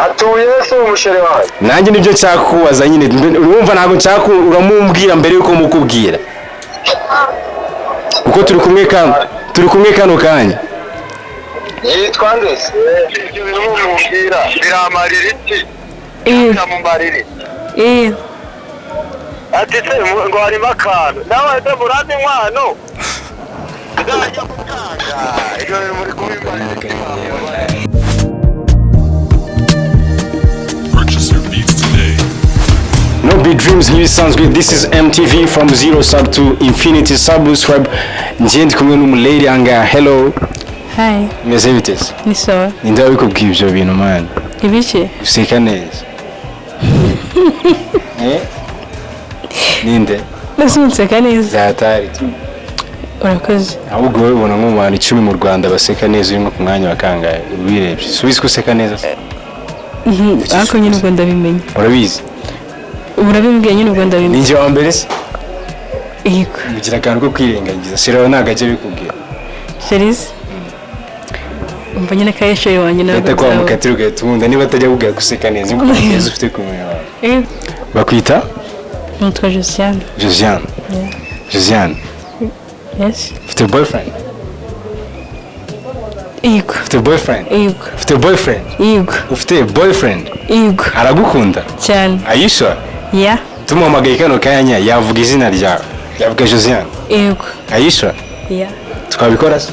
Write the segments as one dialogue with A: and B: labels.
A: atuye se umusheri wawe
B: nanjye nibyo cyakubaza nyine urumva ntabwo nshaka uramumbwira mbere yuko mukubwira kuko turi kumwe kano kanya
A: yitwa ndese ibyo bintu mumbwira biramarira iki biramumarira ati se ngo harimo akantu nawe se murande inkwano nzajya mutanga ibyo bintu muri kubimarira
B: No big dreams nk'ibisanzwe. This is MTV from 0 sub to infinity subscribe. Njyendi kumwe n'umulady anga. Hello.
C: Hi.
B: Meze bitese.
C: Ni sawa.
B: Ninde wabikubwiye ibyo bintu man?
C: Ibiki?
B: Useka neza. Ninde?
C: Nasumseka neza.
B: Zatari.
C: Urakoze.
B: Ahubwo wowe ubona nk'abantu 10 mu Rwanda baseka neza urimo ku mwanya wa kangahe? Ubirebye. Subize ko useka neza.
C: Ariko nyine ubwo ndabimenye.
B: Urabizi?
C: Urabimbwiye nyine ubwo ndabimenye.
B: Ninjye wa mbere se?
C: Yego.
B: Mugira akantu ko kwirengagiza. Shiraho nagaje bikubwira.
C: Cherise. Umva nyine kayeshe wanjye nawe.
B: Leta kwa mukatiro gatumunda niba atajya kugira guseka neza ngo neza ufite kumenya wawe. Bakwita?
C: Nitwa Josiane.
B: Josiane.
C: Yeah.
B: Josiane.
C: Yes.
B: Ufite boyfriend?
C: Yego.
B: Ufite boyfriend?
C: Yego.
B: Ufite boyfriend?
C: Yego.
B: Ufite boyfriend?
C: Yego.
B: Aragukunda?
C: Cyane.
B: Are you sure?
C: Yeah.
B: Tumuhamagaye kano kanya yavuga izina ryawe. Yavuga Josiane.
C: Yego.
B: Are you sure?
C: Yeah.
B: Twabikora se?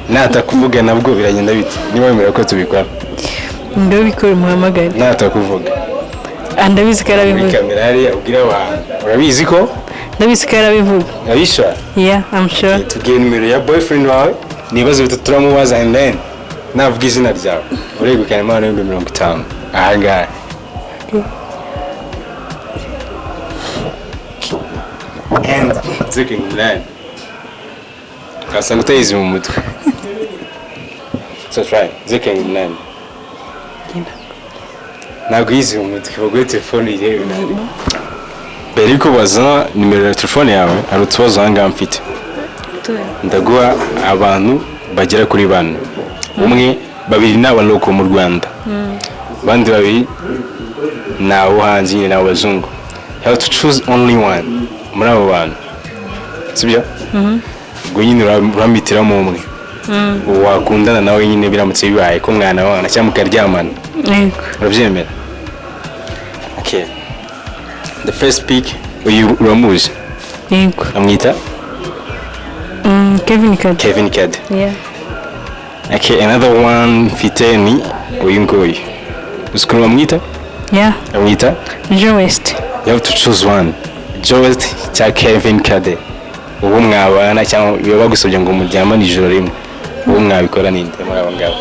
B: Natakuvuga nabwo biragenda bite? Niba wemera ko tubikora?
C: Ndo bikora muhamagare.
B: Natakuvuga.
C: Ndabizi ko arabivuga.
B: Kamera hariya ubwira abantu. Urabizi ko?
C: Ndabizi ko arabivuga.
B: Are you sure?
C: Yeah, I'm sure.
B: Tubwiye nimero ya boyfriend wawe. Nibazo bitatu turamubaza and then navuga izina ryawe. Uregukana imana 50. Aha ngaha. And ziki ngulani. Kasa ngutayizi mu mutwe. So try. Ziki ngulani. Naguyizi mu mutwe bagwe telefone ire. Beri ko baza nimero ya telefone yawe ari utubazo hanga mfite. Ndaguha abantu bagera kuri bane. Umwe babiri n'abaloko mu Rwanda. Bandi babiri nawo hanze nyine n'abazungu. You have to choose only one. Muri abo bantu. Sibyo? Ubwo nyine uramitiramo umwe. Wakundana nawe nyine biramutse bibaye ko mwana wana cyangwa mukaryamana.
C: Yego.
B: Urabyemera? Okay. The first pick uramuzi?
C: Yego.
B: Amwita?
C: Kevin Kade.
B: Kevin Kade.
C: Yeah.
B: Okay, another one mfite ni uyu nguyu. Usikuru bamwita?
C: Yeah.
B: Amwita?
C: Jowest.
B: You have to choose one. Jowest cya Kevin Kade. Ubu mwabana cyangwa biba bagusabye ngo muryamane ijoro rimwe. Ubu mwabikora ninde muri abo ngabo?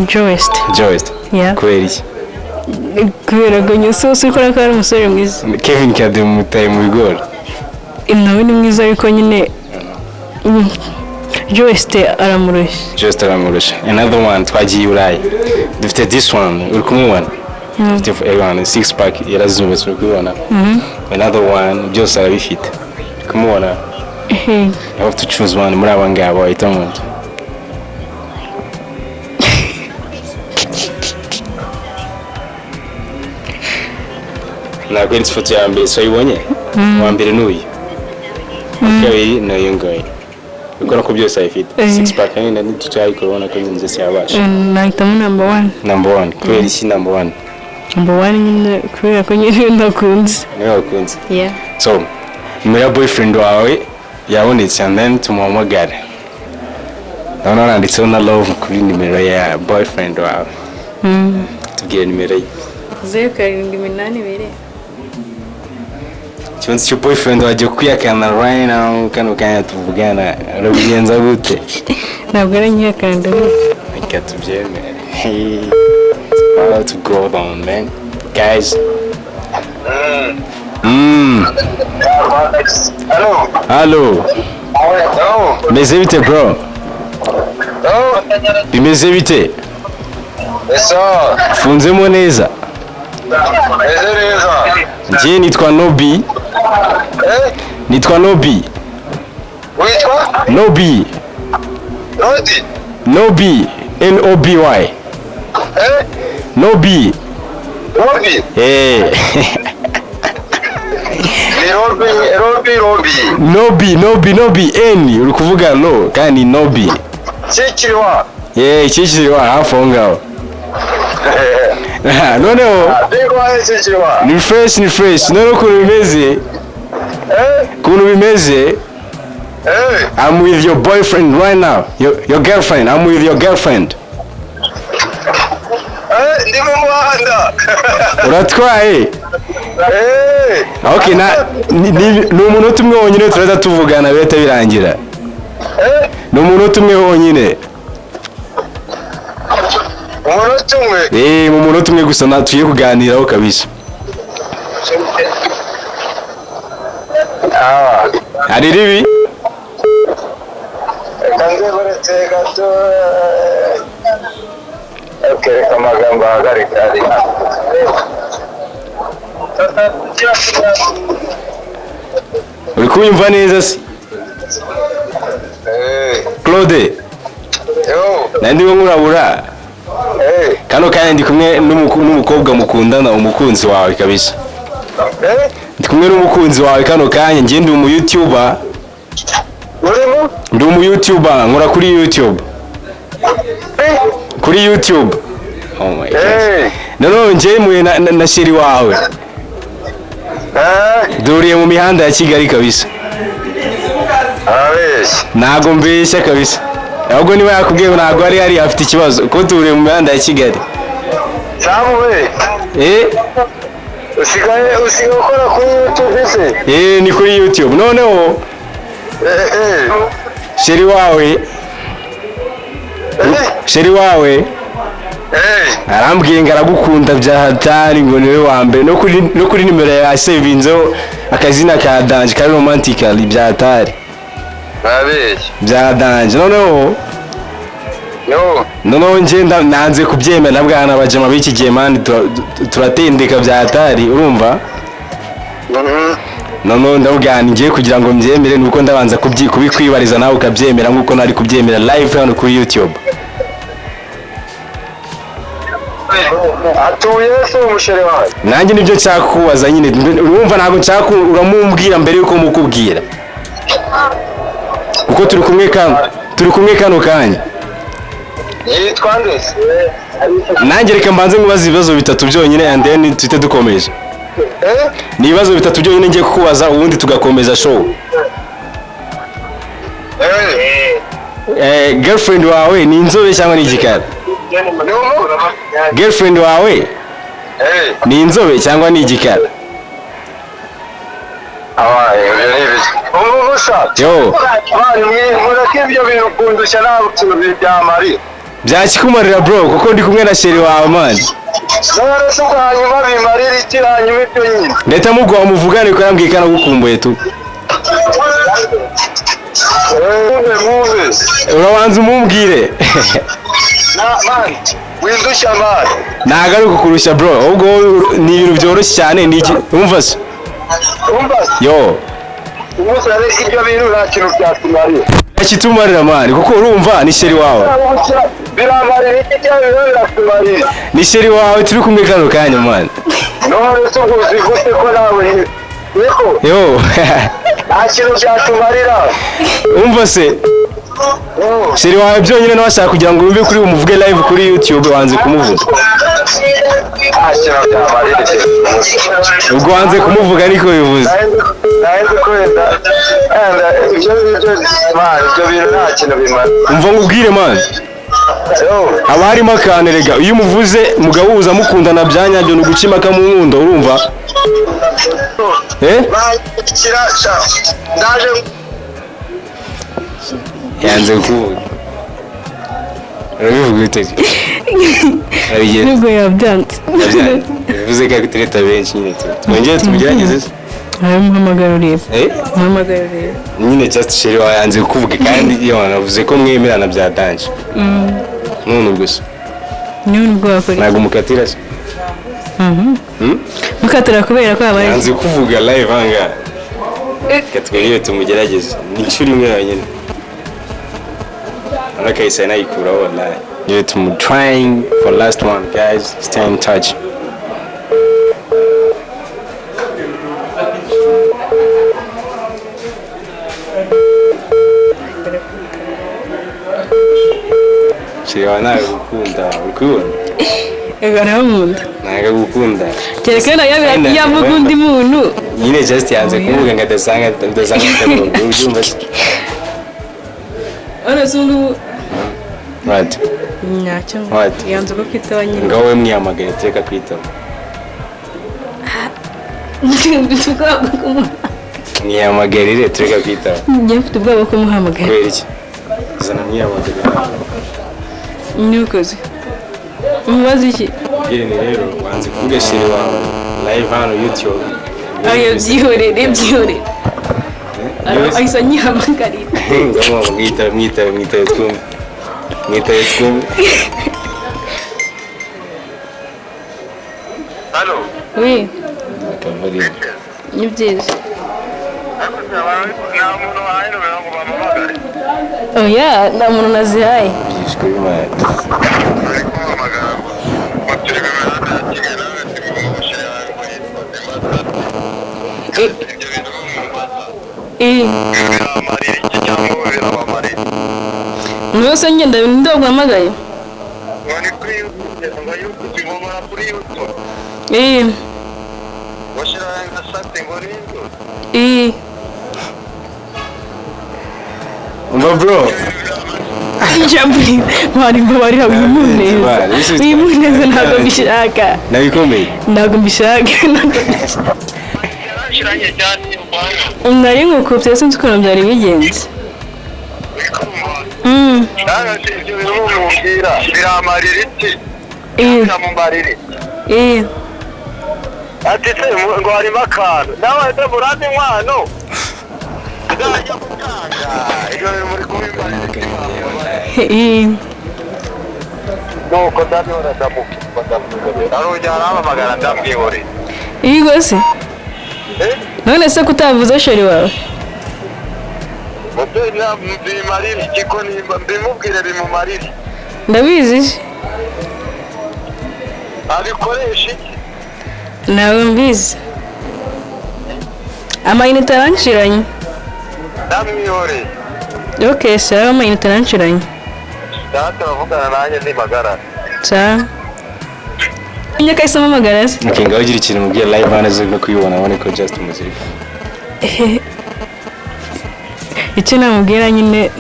C: Jowest.
B: Jowest.
C: Yeah.
B: Kubera iki?
C: Kubera ko nyuso ukora ko ari umusore mwiza.
B: Kevin Kade mutaye mu bigori.
C: Nawe ni mwiza ariko nyine Jowest aramurushya.
B: Jowest aramurushya. Another one twagiye Burayi. Dufite this one uri kumubona. Dufite everyone 6 pack yarazubatse uri kubona. Another one byose arabifite. Kumubona. You have to choose one muri aba ngabo wahitamo. Ntabwo ari ifoto ya mbere so yibonye. Wa mbere n'uyu. Kabiri n'uyu nguyu. Ukora ko byose ayifite. 6 pack nyine n'itucayi corona ko nzinze cyabasha.
C: Nahitamo number 1.
B: Number 1. Kubera iki number 1?
C: Number 1 nyine kubera ko nyine ndakunze.
B: Niwe wakunze.
C: Yeah.
B: So, nimero ya boyfriend wawe yabonetse and then tumuhamagare. Naona nanditseho na love kuri nimero ya boyfriend wawe. Tubwire nimero ye.
C: 0782.
B: Kibanza cyo boyfriend waje kwiyakana right now kano kanya tuvugana arabigenza gute?
C: Ntabwo ari nyakanda.
B: Reka tubyemere. Hey. How to go down man. Guys. Hello. Meze bite bro? Bimeze bite? Funzemo neza. Njye nitwa Nobi. Nitwa Nobi.
A: Witwa?
B: Nobi.
A: Rodi.
B: Nobi. N-O-B-Y. No B.
A: Robi.
B: No B. N. Uri kuvuga lo kandi no B.
A: Chikiriwa.
B: Chikiriwa hafi aho ngaho. Noneho. Ni fresh. Noneho ukuntu bimeze. I'm with your boyfriend right now. Your girlfriend. I'm with your girlfriend.
A: Ndi mu muhanda.
B: Uratwaye? Okay, ni umunota umwe wonyine turaza tuvugana bihita birangira. Ni umunota umwe wonyine.
A: Umunota umwe?
B: Mu munota umwe gusa natuye kuganiraho kabisa. Hari ribi?
A: Kanze baretse gato. Okay, amagambo ahagarika ari.
B: Uri kunyumva neza se? Claude. Nandi wo nkurabura. Kano kandi ndi kumwe n'umukobwa mukundana umukunzi wawe kabisa. Ndi kumwe n'umukunzi wawe kano kanya ngiye ndi mu YouTuber.
A: Urimo?
B: Ndi mu YouTuber nkora kuri YouTube. Kuri YouTube. Oh my god. None ngiye muye na Cher wawe. Duriye mu mihanda ya Kigali kabisa. Nago mbeshya kabisa. Ahubwo niba yakubwiye nago ari afite ikibazo ko duriye mu mihanda ya Kigali.
A: Samuwe. Usigaye ukora kuri YouTube se?
B: Ni kuri YouTube. Noneho. Cher wawe. Arambwiye ngo aragukunda bya hatari ngo niwe wa mbere no kuri nimero ya savinzo akazina ka Danje ka romantically bya hatari. Bya Danje noneho nje nanze kubyemera bwana bajama b'iki gihe mani turatendeka bya hatari urumva. Noneho ndabugana ngiye kugira ngo mbyemere nuko ndabanza kubikwibariza nawe ukabyemera nkuko nari kubyemera live hano kuri YouTube.
A: Atuye se umusheri wawe?
B: Nanjye nibyo nshaka kubaza nyine urumva ntabwo nshaka uramumbwira mbere yuko mukubwira. Uko turi kumwe kano kanya.
A: Yitwa ndese?
B: Nanjye reka mbanze nkubaza ibibazo bitatu byonyine and then tuhite dukomeje. Ni ibibazo bitatu byonyine ngiye kukubaza ubundi tugakomeza show. Girlfriend wawe ni inzobe cyangwa ni igikara? Girlfriend wawe ni inzobe cyangwa ni igikara? Yo.
A: Ibyo bintu kundusha ntabwo kintu byamari.
B: Byakikumarira bro kuko ndi kumwe na Cher wawe man.
A: None se hanyuma bimarira iki hanyuma ibyo nyine?
B: Leta mugwa umuvugane ko arambwiye kana gukumbuye tu. Urabanza umumbwire.
A: Man, windusha man.
B: Nagaruka kurusha bro. Ubwo ni ibintu byoroshye cyane niki umva se. Yo.
A: Umusare ibyo bintu nta kintu byatumarira.
B: Akitumarira man kuko urumva ni Cher wawe.
A: Biramarira iki cyangwa biratumarira?
B: Ni Cher wawe turi kumwe kano kanya man.
A: None se uzi gute ko nawe
B: yo.
A: Nta kintu byatumarira.
B: Umva se. Cher wawe byonyine n'abashaka kugira ngo wumve kuri umuvuge live kuri YouTube wanze kumuvuga. Ubwo wanze kumuvuga niko bivuze. Umva ngubwire man. Aba harimo akantu rega iyo umuvuze mugahuza mukundana byanyabyo nugucima ka mu nkundo urumva? Yanze kuvuga. Urabivuga ute?
C: Nubwo yabyanze.
B: Bivuze ko agutereta benshi nyine. Twongeye tubigerageze.
C: Muhamagara rero. Muhamagara rero.
B: Nyine just Cher yanze kuvuga kandi iyo navuze ko mwemerana bya Danje. None gusa.
C: Nubwo wakora.
B: Nago mukatira se.
C: Mukatira kubera ko abaye.
B: Yanze kuvuga live hanga. Katweye tumugerageze. Ni inshuro imwe yonyine. Anakayisa nayikuraho wallahi. Yet I'm trying for last one, guys. Stay in touch. Shira nawe gukunda, ukubona?
C: Ego naramunda.
B: Naga gukunda.
C: Kerekana yavuga undi muntu.
B: Nyine just yanze kuvuga ngadasanga ubyumva.
C: Ana sungu.
B: Right.
C: Nyacyo.
B: What?
C: Yanze ko kwitaba nyine.
B: Ngawe mwiyamagaye teka kwitaba. Mwiyamagarire teka kwitaba.
C: Njye mfite ubwoba ko muhamagaye.
B: Kubera iki? Zana mwiyamagarire.
C: Nukoze. Mubaze iki?
B: Yene rero wanze kuvuga shiri wawe live hano YouTube.
C: Ayo byihorere. Ayisa nyihamagarira.
B: Ngamo mwita twumve.
A: Halo.
C: Oui,
B: Kavari.
C: ni byiza. Oya, nta muntu nazihaye.
B: Byishwe bimara.
C: Mwese ngenda ndogwamagaye.
B: Umva bro.
C: Jambi, mwari mbabarira wimuneza ntabwo mbishaka.
B: Nabikomeye.
C: Ntabwo mbishaka. Nari nkukubye sinzi ukuntu byari bigenze.
A: Biramarira iki? Biramumarira. Ati se ngo harimo akantu nawe se murande inkwano ndajya gutanga iyo muri kubimarira nuko ndabihora ndamuka arongera aramamagara ndamwihoreye
C: Igo se? None se kutavuze sheri wawe?
A: Bimarira iki ko nimba mbimubwire bimumarira
C: Ndabizi.
A: abikoresha iki?
C: Nawe mbizi. Amayinite aranshiranye.
A: Ndamwihoreye.
C: Okay, sawa amayinite aranshiranye.
A: Turavugana nanjye ndimagara.
C: Sawa. Njye kahise mpamagara se.
B: Okay, ngaho ugira ikintu mubwira live hano zo no kuyibona abone ko just umuziki.
C: Icyo namubwira nyine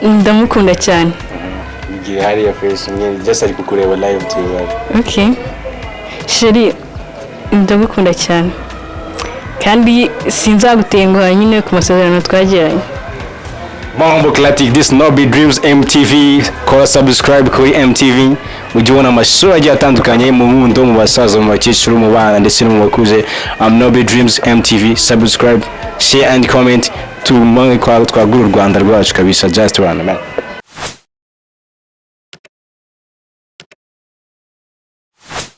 C: ndamukunda cyane.
B: Igihe hariya face nyine just ari kukureba live tv.
C: Okay. Sheri ndagukunda cyane. Kandi sinzagutenguha nyine ku masezerano twagiranye.
B: Mambo Classic, this Nobi Dreams MTV. Kora subscribe kuri MTV. Ujye ubona amashusho agiye atandukanye mu mundo, mu basaza, mu bakecuru, mu bana ndetse no mu bakuze. Nobi Dreams MTV. Subscribe, share and comment. Tumwe twagura u Rwanda rwacu kabisa. Just run man.